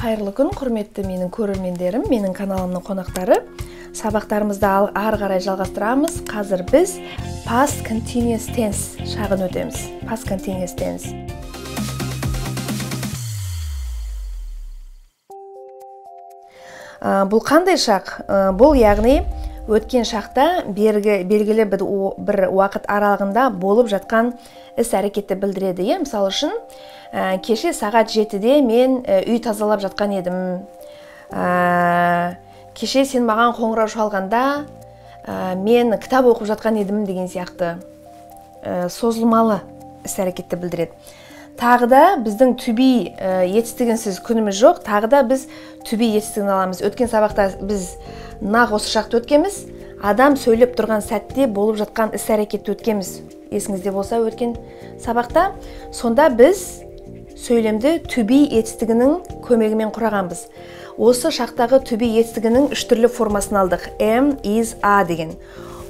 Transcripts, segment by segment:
Қайырлы күн, құрметті менің көрермендерім, менің каналымның қонақтары. Сабақтарымызды ары қарай жалғастырамыз. Қазір біз past continuous tense шағын өтеміз. Past continuous tense. Бұл қандай шақ? Бұл яғни өткен шақта белгілі бір уақыт аралығында болып жатқан іс-әрекетті білдіреді. Мысалы үшін, кеше сағат 7-де мен үй тазалап жатқан едім. Кеше сен маған қоңырау шалғанда мен кітап оқып жатқан едім деген сияқты созылмалы іс-әрекетті білдіреді. Тағы да біздің to be етістігінсіз күніміз жоқ. Тағы да біз to be етістігін аламыз. Өткен сабақта біз нақ осы шақты өткенбіз. Адам сөйлеп тұрған сәтте болып жатқан іс-әрекетті өткенбіз. Есіңізде болса өткен сабақта. Сонда біз сөйлемді to be етістігінің көмегімен құрағанбыз. Осы шақтағы to be етістігінің үш түрлі формасын алдық. Am, is, are деген.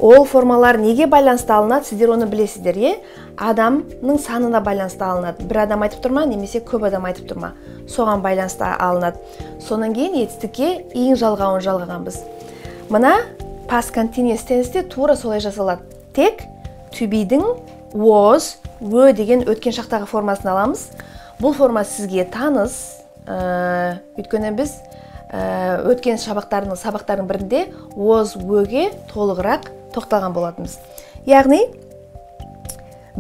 Ол формалар неге байланысты алынады? Сіздер оны білесіздер, адамның санына байланысты алынады. Бір адам айтып тұрма, немесе көп адам айтып тұрма. Соған байланысты алынады. Сонан кейін етістікке ең жалғауын жалғағанбыз. Мына past continuous tense'те тура солай жасалады. Тек to be'дің was, were деген өткен шақтағы формасын аламыз. Бұл форма сізге таныс. Өйткені біз өткен сабақтардың бірінде was, were'ге толығырақ тоқталған болатынбыз. Яғни,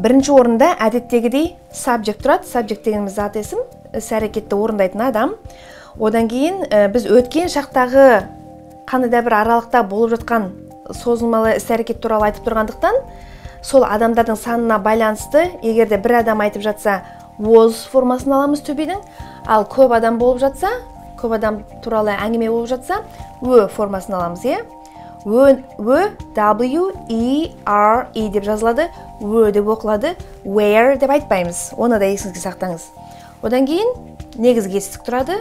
бірінші орында әдеттегідей subject тұрады. Subject дегеніміз зат есім, іс-әрекетті орындайтын адам. Одан кейін біз өткен шақтағы қандай да бір аралықта болып жатқан созылмалы іс-әрекет туралы айтып тұрғандықтан, сол адамдардың санына байланысты, егерде бір адам айтып жатса, was формасын аламыз to be'дің, ал көп адам болып жатса, көп адам туралы әңгіме болып жатса, were формасын аламыз, were, W-E-R-E деп жазылады, were деп оқылады, where деп айтпаймыз. Оны да есіңізге сақтаңыз. Одан кейін негізгі етістік тұрады.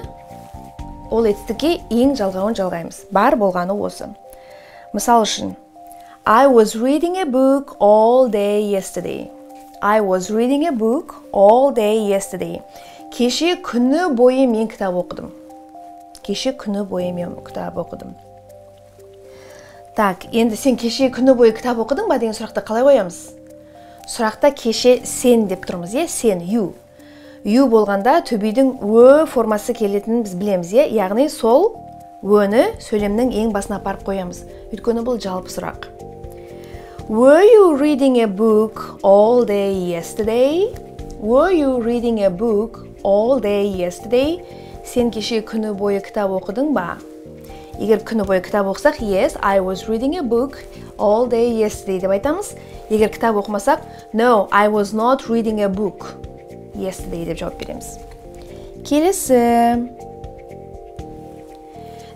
Ол етістікке ең жалғауын жалғаймыз. Бар болғаны осы. Мысал үшін, I was reading a book all day yesterday. I was reading a book all day yesterday. Кеше күні бойы мен кітап оқыдым. Кеше күні бойы мен кітап оқыдым. Так, енді сен кеше күні бойы кітап оқыдың ба деген сұрақты қалай қоямыз? Сұрақта кеше сен деп тұрмыз, сен, you. You болғанда to be'дің were формасы келетінін біз білеміз, яғни сол were-ні сөйлемнің ең басына апарып қоямыз. Өйткені бұл жалпы сұрақ. Were you reading a book all day yesterday? Were you reading a book all day yesterday? Сен кеше күні бойы кітап оқыдың ба? Егер күні бойы кітап оқысақ, yes, I was reading a book all day yesterday деп айтамыз. Егер кітап оқымасақ, no, I was not reading a book yesterday деп жауап береміз. Келесі.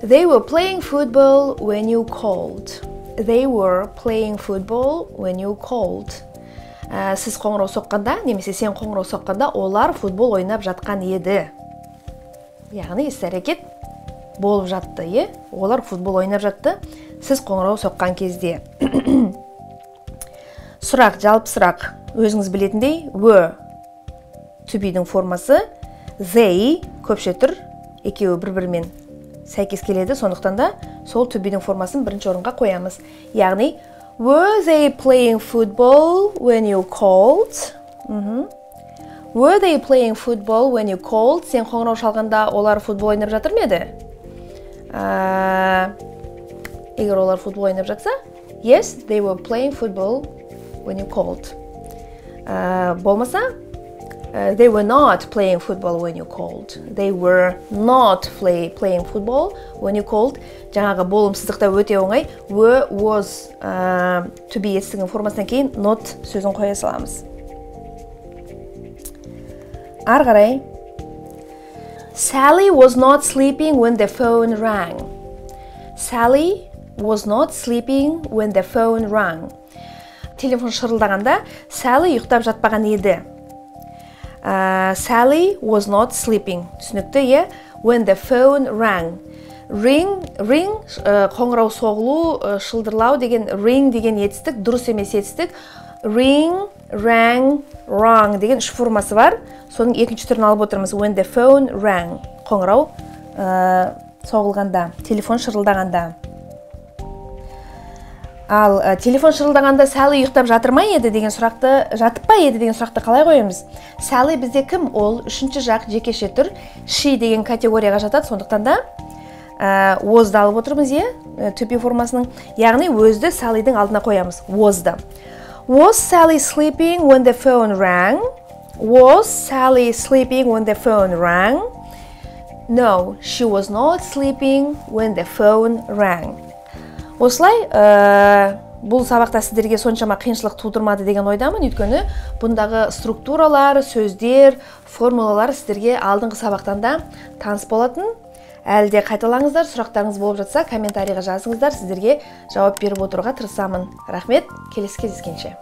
They were playing football when you called. They were playing football when you called. Сіз қоңырау соққанда, немесе сен қоңырау соққанда, олар футбол ойнап жатқан еді. Яғни іс-әрекет болып жатты, олар футбол ойнап жатты, сіз қоңырау соққан кезде. Сұрақ, жалпы сұрақ, өзіңіз білетіндей, were, to be'дің формасы, they, көпше тұр, екеуі бір-бірімен сәйкес келеді, сондықтан да сол to be'дің формасын бірінші орынға қоямыз. Яғни, were they playing football when you called? Were they playing football when you called? Сен қоңырау шалғанда олар футбол ойнап жатыр ма еді? Егер олар футбол ойнап жатса, yes, they were playing football when you called. Болмаса, they were not playing football when you called. They were not playing football when you called. Жаңағы болымсыздықта өте оңай. Were, was, to be етістігінің формасынан кейін not сөзін қоя саламыз. Ары қарай. Sally was not sleeping when the phone rang. Sally was not sleeping when the phone rang. Телефон шырылдағанда, Sally ұйықтап жатпаған еді. Sally was not sleeping. Түсінікті, when the phone rang. Ring, қоңырау соғылу, шылдырлау деген, ring деген етістік, дұрыс емес етістік. Ring, rang, rang деген үш формасы бар. Соның екінші түрін алып отырмыз. When the phone rang. Қоңырау соғылғанда, телефон шырылдағанда. Ал телефон шырылдағанда Сәли ұйықтап жатыр ма еді деген сұрақты, жатып па еді деген сұрақты қалай қоямыз? Сәли бізде кім? Ол үшінші жақ жекеше түр she деген категорияға жатады. Сондықтан да was'ды алып отырмыз, to be формасының. Яғни өзді Сәлидің алдына қоямыз. Was'ды. Was Sally sleeping when the phone rang? Was Sally sleeping when the phone rang? No, she was not sleeping when the phone rang. Осылай, бұл сабақта сіздерге соншама қиыншылық тудырмады деген ойдамын, өйткені бұндағы структуралар, сөздер, формулалар сіздерге алдыңғы сабақтан да таныс болатын. Әлі де қайталаңыздар, сұрақтарыңыз болып жатса, комментарийға жазыңыздар, сіздерге жауап беріп отыруға тырысамын. Рахмет, келесі кездескенше.